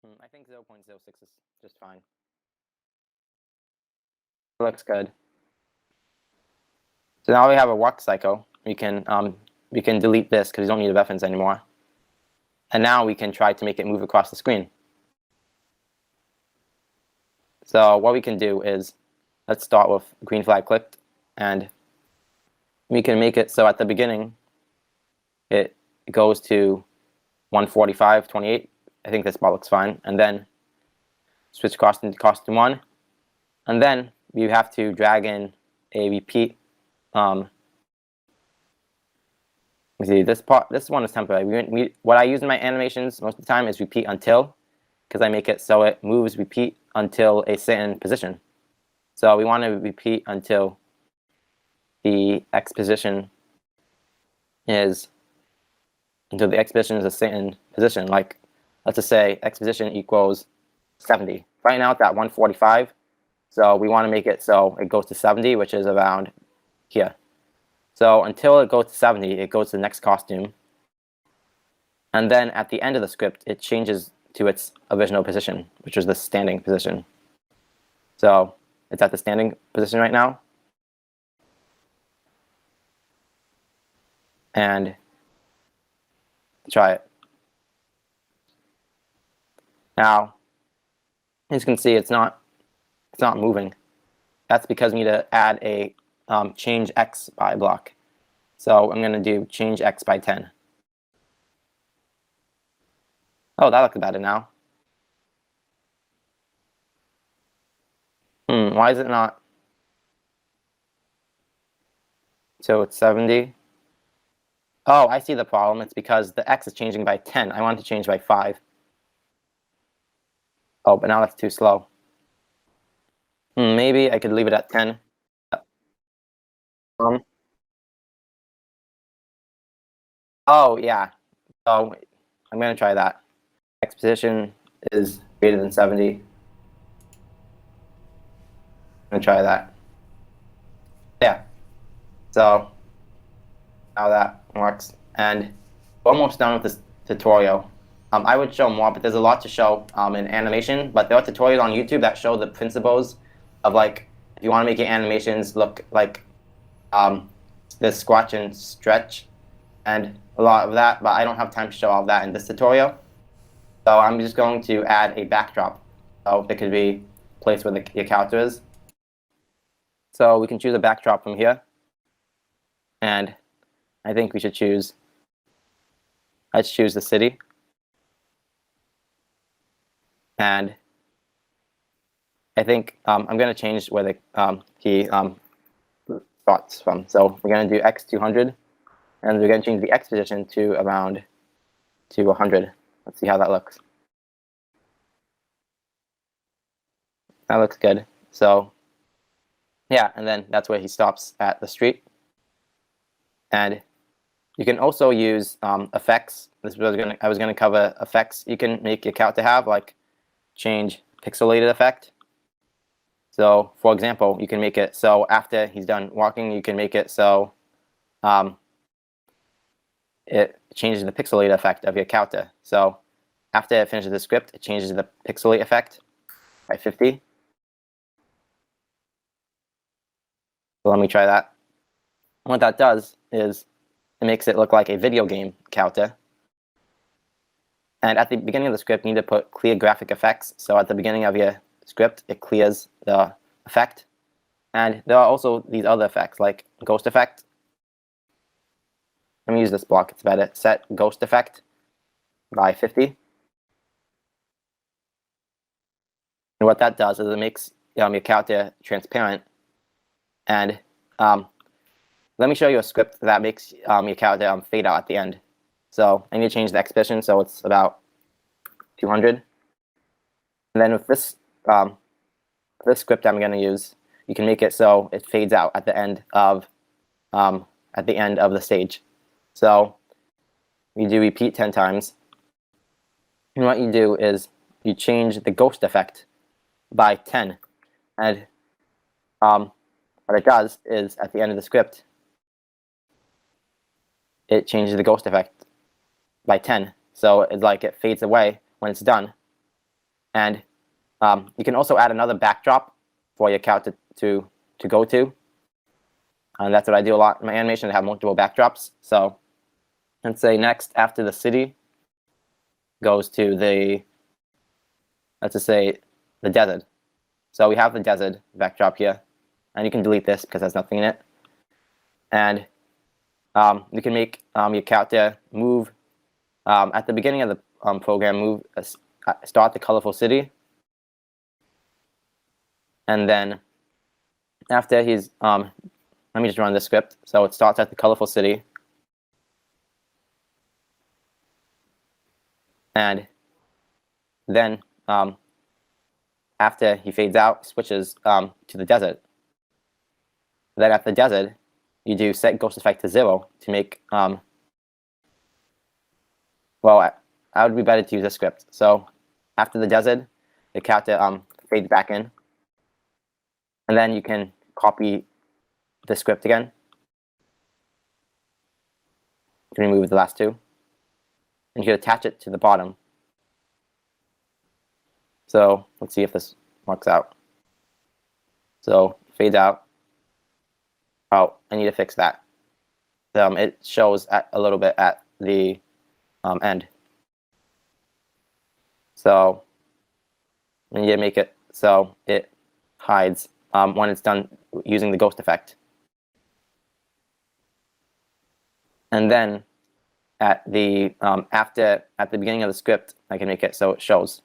I think 0.06 is just fine. It looks good. So now we have a walk cycle. We can delete this because we don't need the reference anymore. And now we can try to make it move across the screen. So what we can do is, let's start with green flag clicked, and we can make it so at the beginning it goes to 145.28. I think this spot looks fine. And then switch costume to costume 1. And then we have to drag in a repeat. You see, this one is temporary. What I use in my animations most of the time is repeat until, because I make it so it moves repeat until a certain position. So we want to repeat until the x position is a certain position. Like, let's just say x position equals 70. Right now it's at 145, so we want to make it so it goes to 70, which is around here. So until it goes to 70, it goes to the next costume. And then at the end of the script, it changes to its original position, which was the standing position. So it's at the standing position right now. And try it. Now, as you can see, it's not moving. That's because we need to add a change x by block. So I'm going to do change x by 10. Oh, that looks better now. Why is it not? So it's 70. Oh, I see the problem. It's because the x is changing by 10. I want to change by 5. Oh, but now that's too slow. Maybe I could leave it at 10. Oh, yeah. So I'm going to try that. X position is greater than 70. I'm going to try that. Yeah. So now that works. And we're almost done with this tutorial. I would show more, but there's a lot to show in animation. But there are tutorials on YouTube that show the principles of, like, if you want to make your animations look like this squash and stretch, and a lot of that. But I don't have time to show all of that in this tutorial. So I'm just going to add a backdrop. So it could be placed where your character is. So we can choose a backdrop from here. And I think we should choose, let's choose the city. And I think I'm going to change where he starts from. So we're going to do x200. And we're going to change the x position to around 100. Let's see how that looks. That looks good. So yeah, and then that's where he stops at the street. And you can also use effects. This was I was going to cover effects you can make your character have, like change pixelated effect. So for example, you can make it so after he's done walking, you can make it so it changes the pixelate effect of your character. So after it finishes the script, it changes the pixelate effect by 50. So let me try that. What that does is it makes it look like a video game character. And at the beginning of the script, you need to put clear graphic effects. So at the beginning of your script, it clears the effect. And there are also these other effects, like ghost effect. Let me use this block. It's better. Set ghost effect by 50. And what that does is it makes your character transparent. And let me show you a script that makes your character fade out at the end. So I need to change the x position so it's about 200. And then with this script I'm going to use, you can make it so it fades out at the end of the stage. So you do repeat 10 times. And what you do is you change the ghost effect by 10. And what it does is at the end of the script, it changes the ghost effect by 10. So it's like it fades away when it's done. And you can also add another backdrop for your character to go to. And that's what I do a lot in my animation, to have multiple backdrops. So let's say next, after the city, goes to the, let's just say, the desert. So we have the desert backdrop here. And you can delete this because there's nothing in it. And you can make your character move at the beginning of the program, start the colorful city. And then after he's, let me just run this script. So it starts at the colorful city. And then after he fades out, switches to the desert. Then at the desert, you do set ghost effect to 0 to make, well, I would be better to use this script. So after the desert, the character fades back in. And then you can copy the script again. You can remove the last two. And you can attach it to the bottom. So let's see if this works out. So fades out. Oh, I need to fix that. It shows a little bit at the end. So I need to make it so it hides when it's done using the ghost effect. And then at the at the beginning of the script, I can make it so it shows.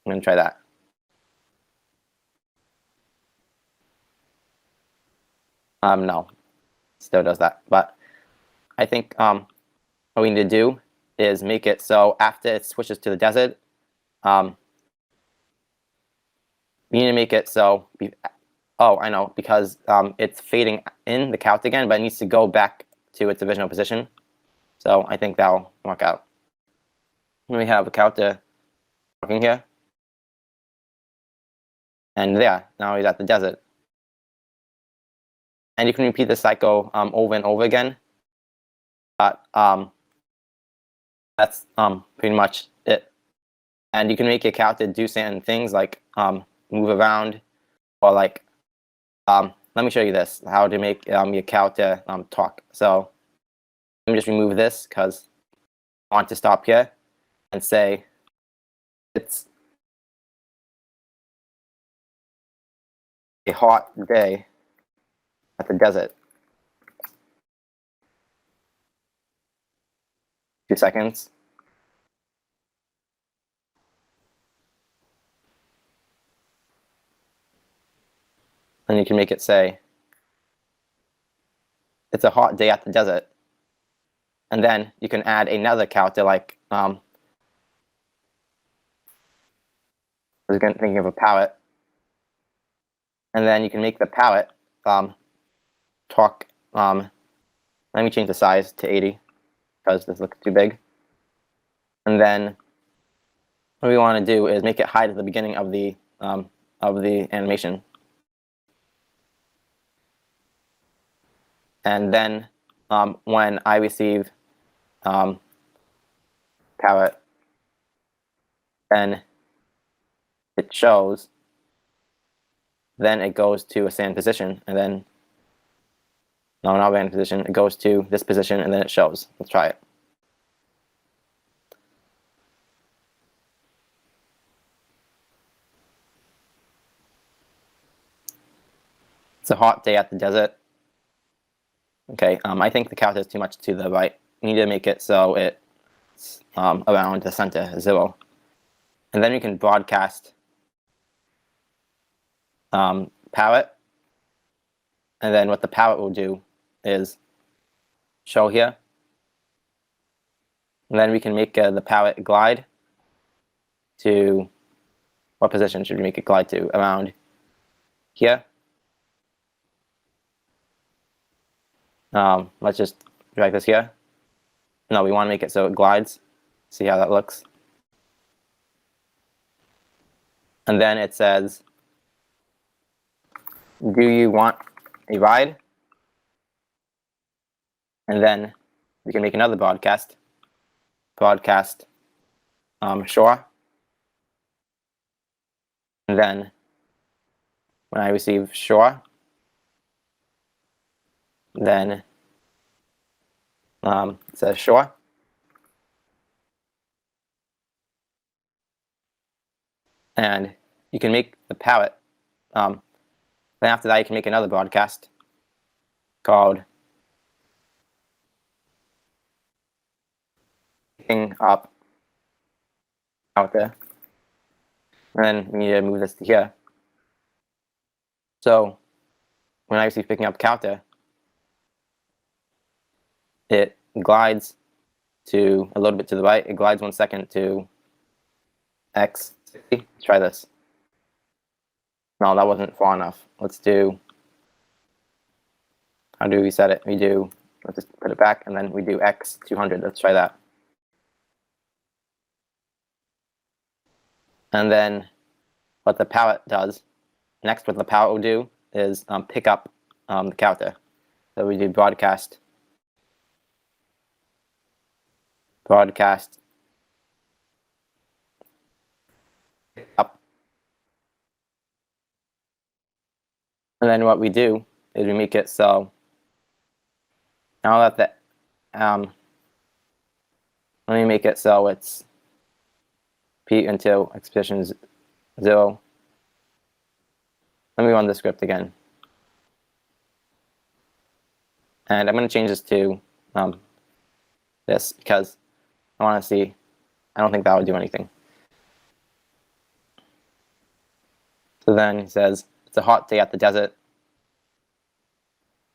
I'm going to try that. No, still does that. But I think what we need to do is make it so after it switches to the desert, we need to make it so, oh, I know, because it's fading in the count again, but it needs to go back to its original position. So I think that'll work out. We have a counter working here. And there, now he's at the desert. And you can repeat the cycle over and over again. But that's pretty much it. And you can make your character do certain things like move around, or like, let me show you this, how to make your character talk. So let me just remove this because I want to stop here and say it's a hot day at the desert. 2 seconds. And you can make it say, it's a hot day at the desert. And then you can add another character, like, I was thinking of a parrot. And then you can make the parrot talk. Let me change the size to 80 because this looks too big. And then what we want to do is make it hide at the beginning of the animation. And then when I receive parrot, then it shows. Then it goes to a stand position, and then no, not random position. It goes to this position, and then it shows. Let's try it. It's a hot day at the desert. Okay, I think the character is too much to the right. We need to make it so it's around the center, 0. And then we can broadcast parrot. And then what the parrot will do is show here. And then we can make the parrot glide to, what position should we make it glide to? Around here. Let's just drag this here. No, we want to make it so it glides. See how that looks. And then it says, do you want a ride? And then we can make another broadcast. Broadcast shore. And then when I receive sure, then it says sure. And you can make the palette. Then after that, you can make another broadcast called picking up out there. And then we need to move this to here. So when I receive picking up counter, it glides to a little bit to the right. It glides 1 second to x 60. Let's try this. No, that wasn't far enough. Let's do, how do we set it? Let's just put it back, and then we do x 200. Let's try that. And then what the palette does, next what the palette will do is pick up the counter. So we do broadcast up. And then what we do is we make it so now that the let me make it so it's p until x position is 0. Let me run the script again. And I'm going to change this to this because I want to see. I don't think that would do anything. So then he says, it's a hot day at the desert.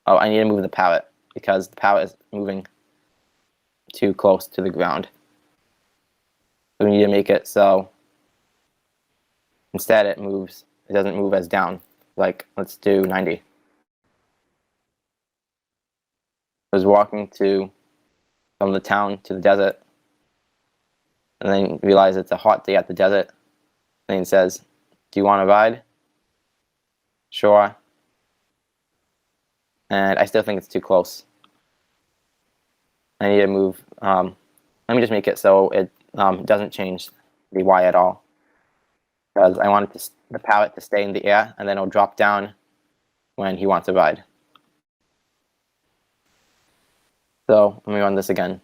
Oh, I need to move the palette because the palette is moving too close to the ground. So we need to make it so instead it doesn't move as down. Like, let's do 90. I was walking from the town to the desert, and then realize it's a hot day at the desert. And he says, do you want to ride? Sure. And I still think it's too close. I need to move. Let me just make it so it doesn't change the y at all, because I want the palette to stay in the air, and then it'll drop down when he wants to ride. So let me run this again.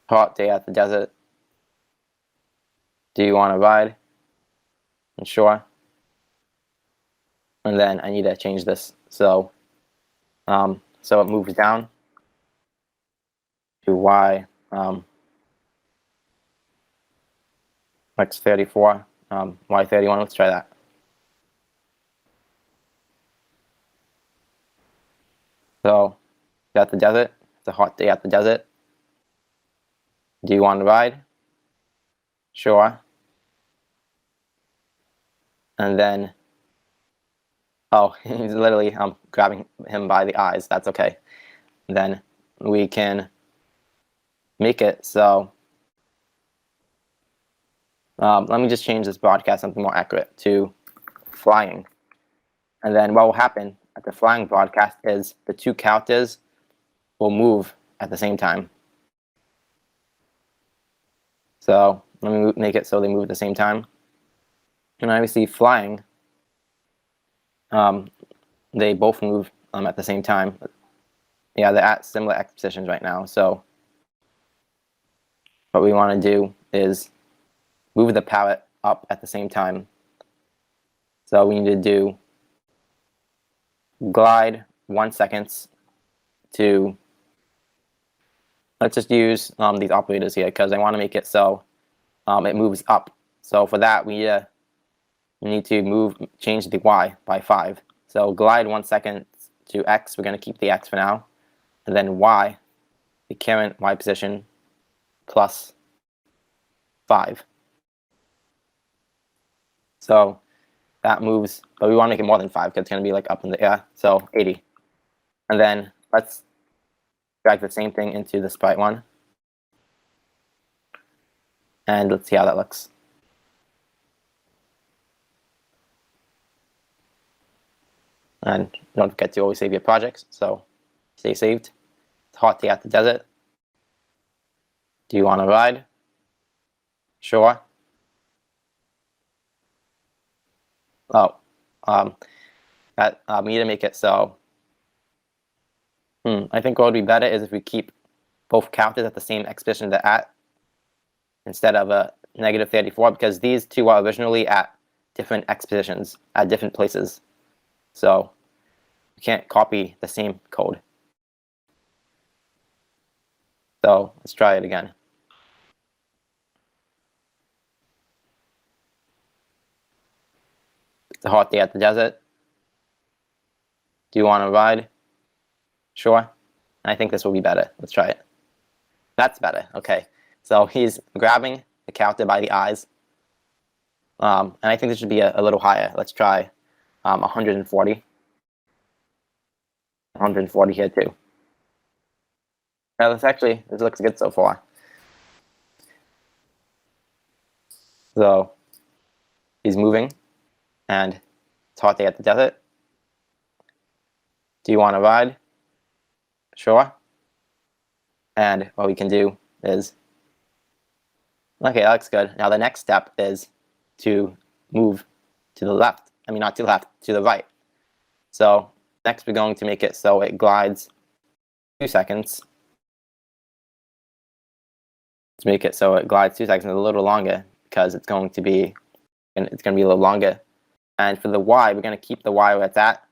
Hot day at the desert. Do you want to ride? And sure. And then I need to change this so it moves down to y x34 y31. Let's try that. So at the desert, it's a hot day at the desert. Do you want to ride? Sure. And then, oh, he's literally grabbing him by the eyes. That's okay. And then we can make it so, let me just change this broadcast something more accurate to flying. And then what will happen at the flying broadcast is the two characters will move at the same time. So let me make it so they move at the same time. And I receive flying. They both move at the same time. Yeah, they're at similar x positions right now. So what we want to do is move the palette up at the same time. So we need to do glide 1 second to, let's just use these operators here because I want to make it so it moves up. So for that we need to change the y by 5. So glide 1 second to x. We're going to keep the x for now, and then y, the current y position, plus 5. So that moves, but we want to make it more than 5 because it's going to be like up in the air. So 80. And then let's drag the same thing into the sprite one. And let's see how that looks. And don't forget to always save your projects. So stay saved. It's hot day at the desert. Do you want to ride? Sure. Oh, we need to make it so. I think what would be better is if we keep both counters at the same x position they're at, instead of a -34, because these two are originally at different x positions at different places. So we can't copy the same code. So let's try it again. It's a hot day at the desert. Do you want to ride? Sure. I think this will be better. Let's try it. That's better. Okay. So he's grabbing the counter by the eyes. And I think this should be a little higher. Let's try 140. 140 here too. Now this looks good so far. So he's moving, and it's hot day at the desert. Do you want to ride? Sure. And what we can do is, okay, that looks good. Now the next step is to move to the left. I mean, not to the left, to the right. So next we're going to make it so it glides 2 seconds. Let's make it so it glides 2 seconds, a little longer, because it's going to be a little longer. And for the y, we're going to keep the y where it's at.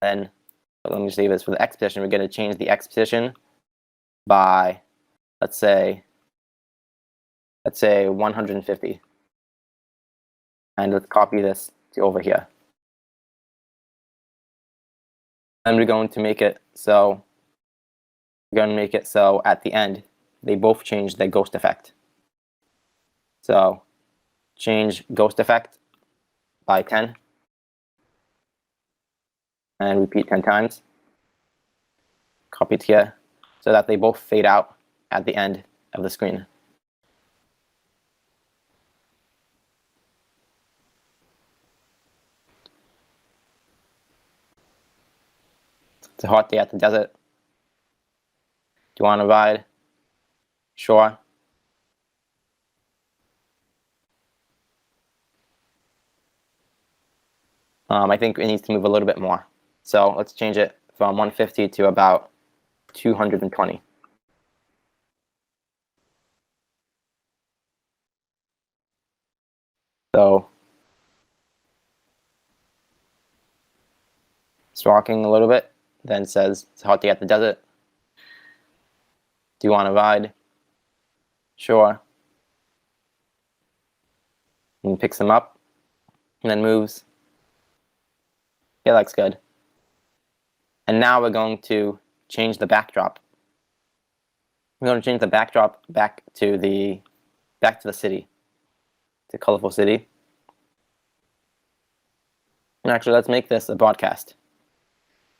Then let me just leave this for the x position. We're going to change the x position by, let's say 150. And let's copy this to over here. And we're going to make it so at the end they both change their ghost effect. So change ghost effect by 10 and repeat 10 times. Copy it here so that they both fade out at the end of the screen. It's a hot day at the desert. Do you want to ride? Sure. I think it needs to move a little bit more. So let's change it from 150 to about 220. So it's rocking a little bit, then says it's a hot day at the desert. Do you want to ride? Sure. And picks them up and then moves. Yeah, looks good. And now we're going to change the backdrop. We're going to change the backdrop back to the city, the colorful city. And actually, let's make this a broadcast.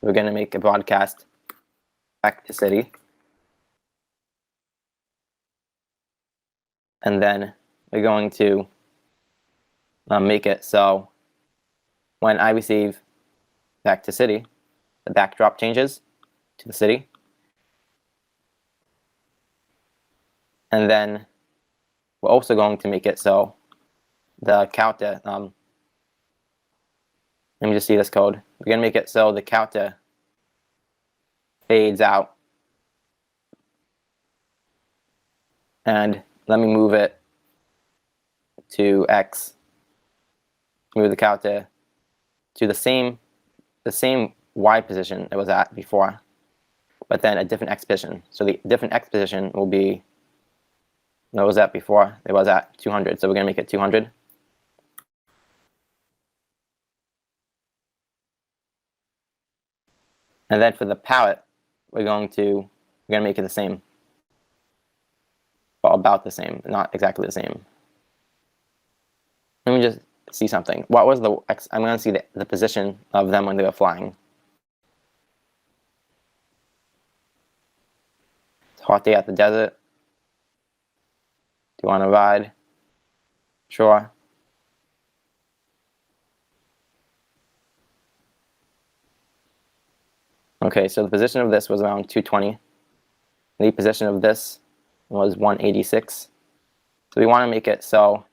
We're going to make a broadcast back to city. And then we're going to make it so when I receive back to city, the backdrop changes to the city. And then we're also going to make it so the counter, let me just see this code. We're going to make it so the counter fades out. And let me move it to X. Move the counter to the same Y position it was at before, but then a different X position. So the different X position will be, what was that before? It was at 200, so we're going to make it 200. And then for the palette, we're going to make it the same. Well, about the same, not exactly the same. Let me just see something. What was the X? I'm going to see the position of them when they were flying. It's a hot day at the desert. Do you want to ride? Sure. Okay, so the position of this was around 220. The position of this was 186. So we want to make it so,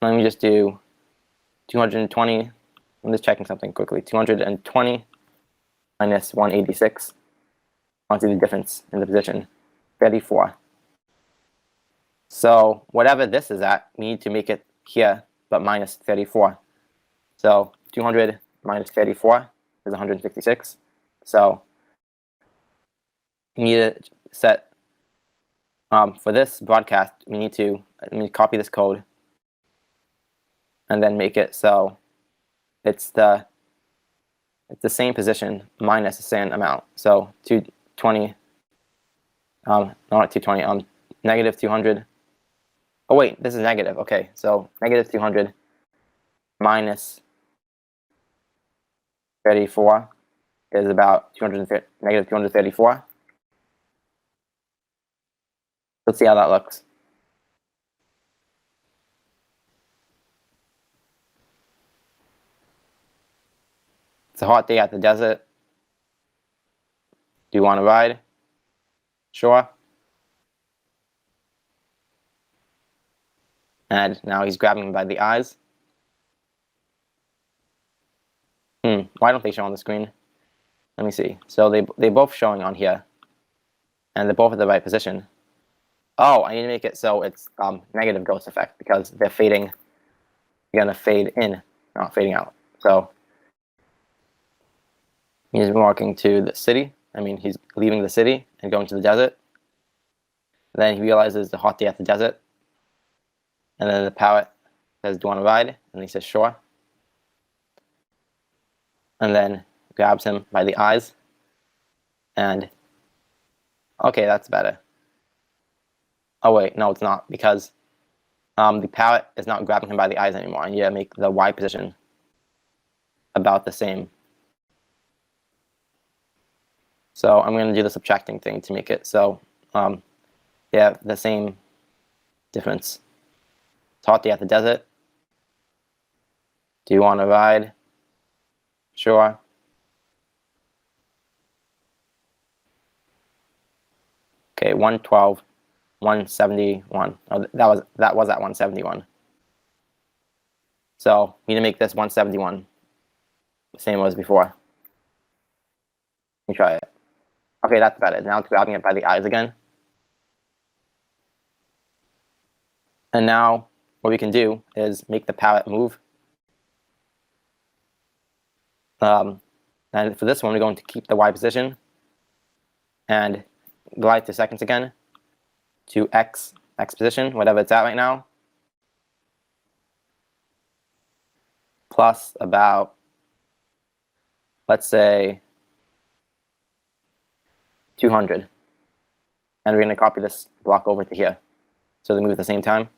let me just do 220. I'm just checking something quickly. 220 minus 186. I want to see the difference in the position. 34. So whatever this is at, we need to make it here, but minus 34. So 200 minus 34 is 156. So we need to set, for this broadcast, we need to copy this code and then make it so it's the same position minus the same amount. So 220, not 220, negative 200. Oh wait, this is negative. Okay, so negative 200 minus 34 is about negative 234. Let's see how that looks. It's a hot day at the desert. Do you want to ride? Sure. And now he's grabbing him by the eyes. Why don't they show on the screen? Let me see. So they both showing on here, and they're both at the right position. Oh, I need to make it so it's negative ghost effect because they're fading. You're gonna fade in, not fading out. So he's walking to the city. I mean, he's leaving the city and going to the desert. Then he realizes it's a hot day at the desert. And then the parrot says, "Do you want to ride?" And he says, "Sure." And then grabs him by the eyes. And okay, that's better. Oh wait, no, it's not, because the parrot is not grabbing him by the eyes anymore. And you make the Y position about the same. So I'm going to do the subtracting thing to make it so yeah, the same difference. It's hot day at the desert. Do you want to ride? Sure. Okay, 112, 171. Oh, that was at 171. So we need to make this 171, the same as before. Let me try it. Okay, that's better. Now it's grabbing it by the eyes again. And now what we can do is make the parrot move. And for this one, we're going to keep the Y position and glide to seconds again to X position, whatever it's at right now, plus about, let's say, 200. And we're going to copy this block over to here so they move at the same time.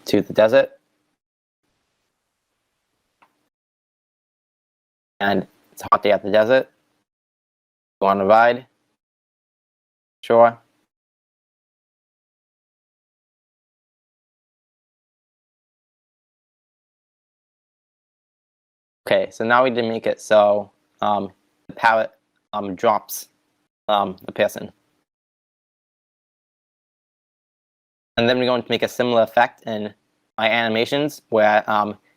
To the desert. And it's a hot day at the desert. You want to ride? Sure. Okay, so now we did make it so the parrot drops the person. And then we're going to make a similar effect in my animations where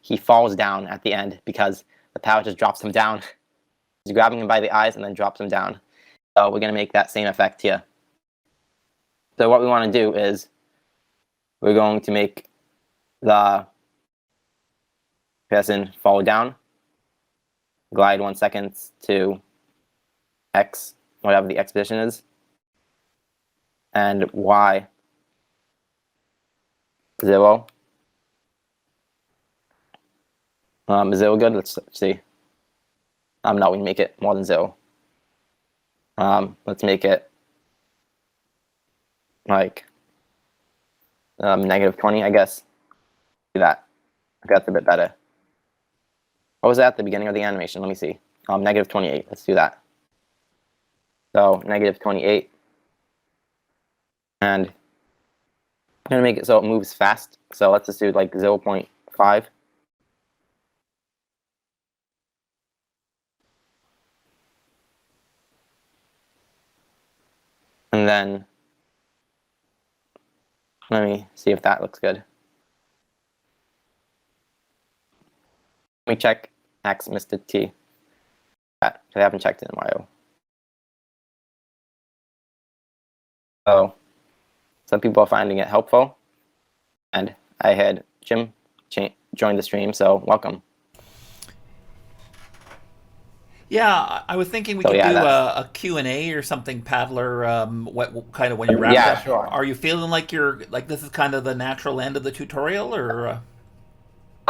he falls down at the end because the parrot just drops him down. He's grabbing him by the eyes and then drops him down. So we're going to make that same effect here. So what we want to do is we're going to make the person fall down, glide 1 second to X, whatever the X position is, and Y 0. Is 0 good? Let's see. No, we make it more than 0. Let's make it like negative 20, I guess. Do that. That's a bit better. What was that at the beginning of the animation? Let me see. Negative 28. Let's do that. So negative 28. And I'm going to make it so it moves fast. So let's just do like 0.5. And then let me see if that looks good. Let me check X, Mr. T. Because I haven't checked it in a while. So some people are finding it helpful. And I had Jim join the stream, so welcome. Yeah, I was thinking we So could yeah, do that's a Q&A or something, Paddler, what kind of when you're wrapped yeah, up. sure. Are you feeling like this is kind of the natural end of the tutorial, or?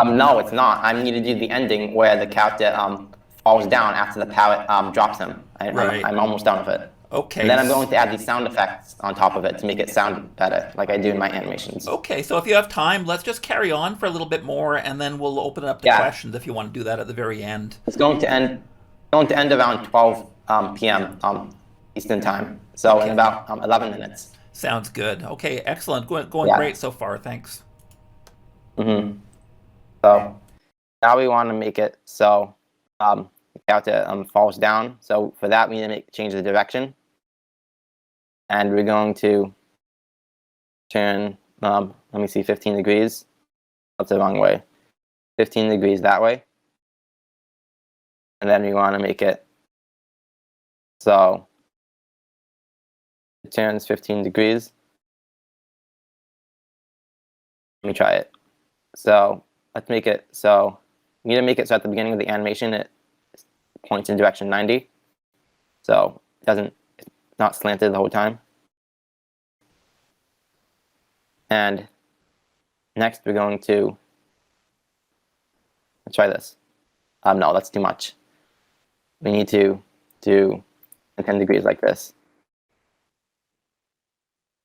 No, it's not. I need to do the ending where the character falls down after the pallet drops him. Right. I'm almost done with it. And Okay. then I'm going to add these sound effects on top of it to make it sound better, like I do in my animations. Okay, so if you have time, let's just carry on for a little bit more, and then we'll open it up to Yeah, questions if you want to do that at the very end. it's going to end around 12 p.m. Eastern time. So in Okay. about 11 minutes. Sounds good. Okay, excellent. Going Yeah. great so far. Thanks. Mm-hmm. So now we want to make it so the character falls down. So for that, we need to change the direction. And we're going to turn, let me see, 15 degrees. That's the wrong way. 15 degrees that way. And then we want to make it so it turns 15 degrees. Let me try it. So let's make it so we need to make it so at the beginning of the animation it points in direction 90. So it's not slanted the whole time. And next we're going to let's try this. No, that's too much. We need to do 10 degrees like this.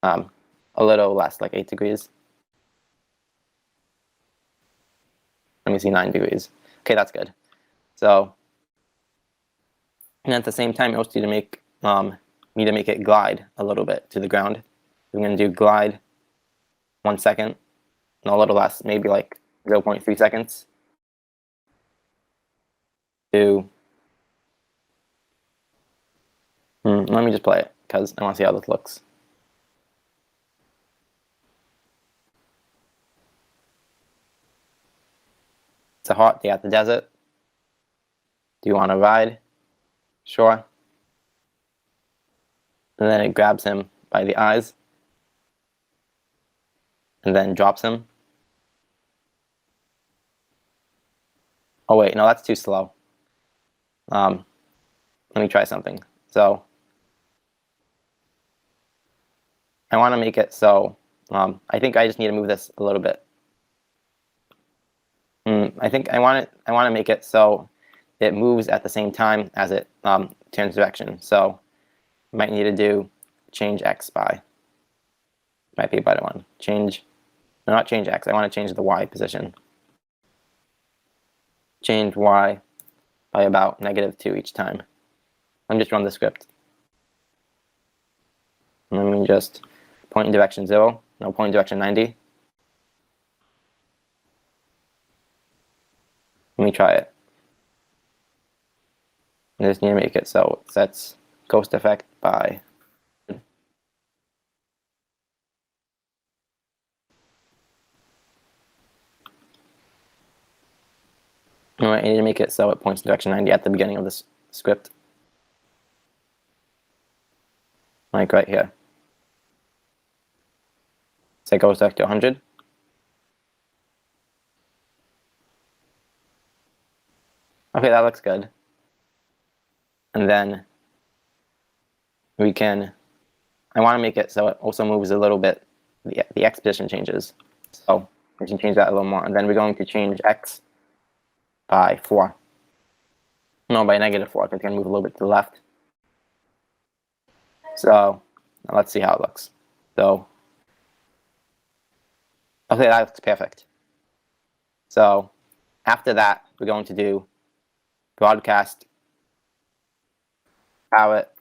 A little less, like 8 degrees. Let me see, 9 degrees. Okay, that's good. So, and at the same time, we also need to make it glide a little bit to the ground. We're going to do glide 1 second, and a little less, maybe like 0.3 seconds. Let me just play it because I want to see how this looks. It's a hot day at the desert. Do you want to ride? Sure. And then it grabs him by the eyes and then drops him. Oh wait, no, that's too slow. Let me try something. So I want to make it so I think I just need to move this a little bit. I think I want to make it so it moves at the same time as it turns direction. So I might need to do change X by. Might be a better one. No, not change X. I want to change the Y position. Change Y by about -2 each time. Let me just run the script. Let me just point in direction 0. No, point in direction 90. Let me try it. I just need to make it so it sets ghost effect by. I need to make it so it points in direction 90 at the beginning of this script. Like right here. Set ghost effect to 100. Okay, that looks good. And then I want to make it so it also moves a little bit, the X position changes. So we can change that a little more. And then we're going to change X by 4. No, by -4, because it's going to move a little bit to the left. So now let's see how it looks. So, okay, that looks perfect. So after that, we're going to do broadcast palette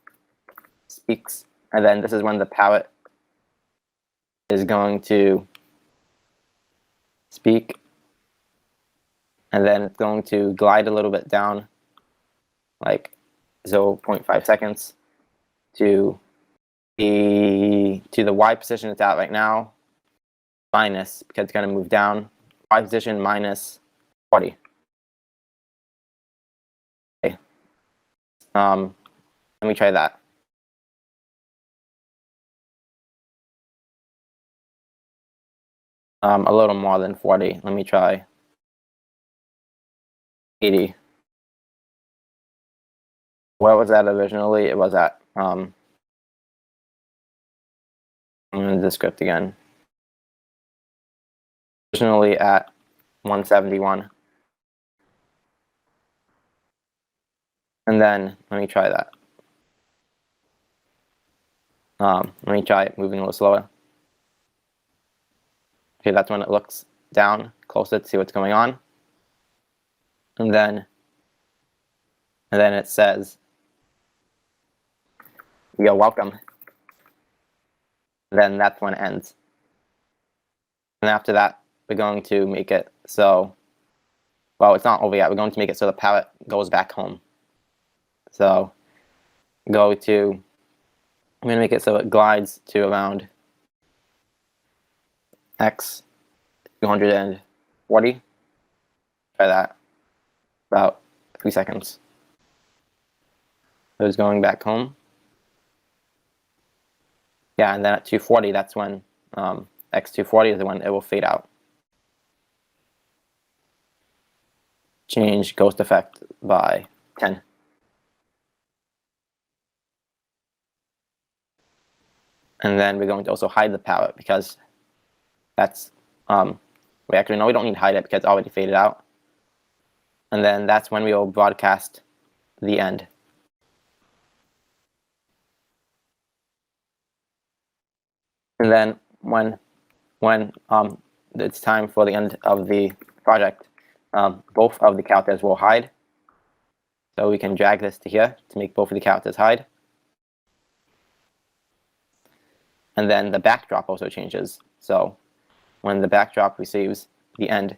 speaks, and then this is when the palette is going to speak, and then it's going to glide a little bit down, like 0.5 seconds to to the Y position it's at right now, minus, because it's going to move down, Y position minus 40. Okay. Let me try that. A little more than 40. Let me try 80. What was that originally? It was at, I'm going to do the script again. Originally at 171. And then, let me try that. Let me try it moving a little slower. Okay, that's when it looks down closer to see what's going on. And then it says, "You're welcome." Then that's when it ends. And after that, we're going to make it so, well, it's not over yet. We're going to make it so the parrot goes back home. So I'm going to make it so it glides to around x 240. Try that. About 3 seconds. So it's going back home. Yeah, and then at 240, that's when x240 is when it will fade out. Change ghost effect by 10. And then we're going to also hide the parrot because that's, we actually, no, we don't need to hide it because it's already faded out. And then that's when we will broadcast the end. And then when it's time for the end of the project, both of the characters will hide. So we can drag this to here to make both of the characters hide. And then the backdrop also changes. So when the backdrop receives the end,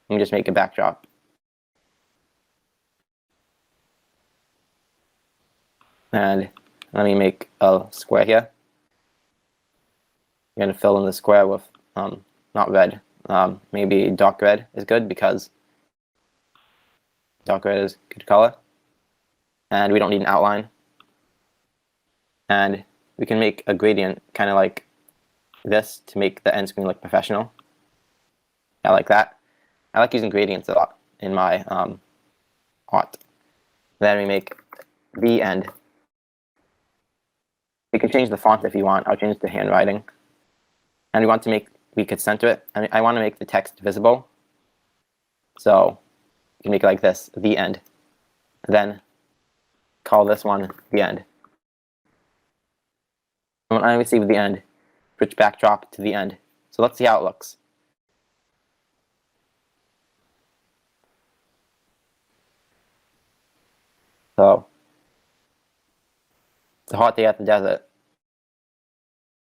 we can just make a backdrop. And let me make a square here. I'm going to fill in the square with not red. Maybe dark red is good because dark red is a good color. And we don't need an outline. And we can make a gradient kind of like this to make the end screen look professional. I like that. I like using gradients a lot in my art. Then we make the end. You can change the font if you want. I'll change it to handwriting. And we could center it. I want to make the text visible. So you can make it like this, the end. Then call this one the end. And when I receive the end, switch backdrop to the end. So let's see how it looks. So it's a hot day at the desert.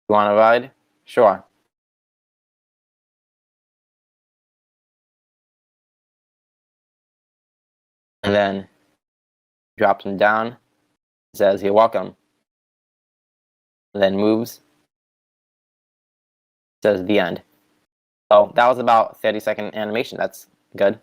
You want to ride? Sure. And then drops them down, says you're welcome. And then moves, says the end. So that was about 30-second animation. That's good.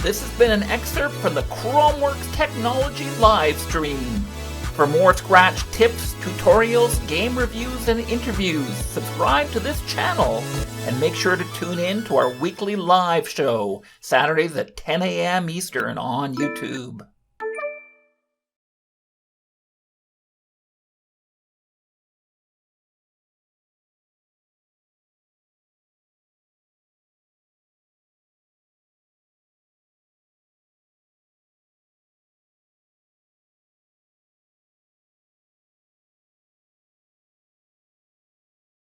This has been an excerpt from the Chromeworks Technology live stream. For more Scratch tips, tutorials, game reviews, and interviews, subscribe to this channel and make sure to tune in to our weekly live show, Saturdays at 10 a.m. Eastern on YouTube.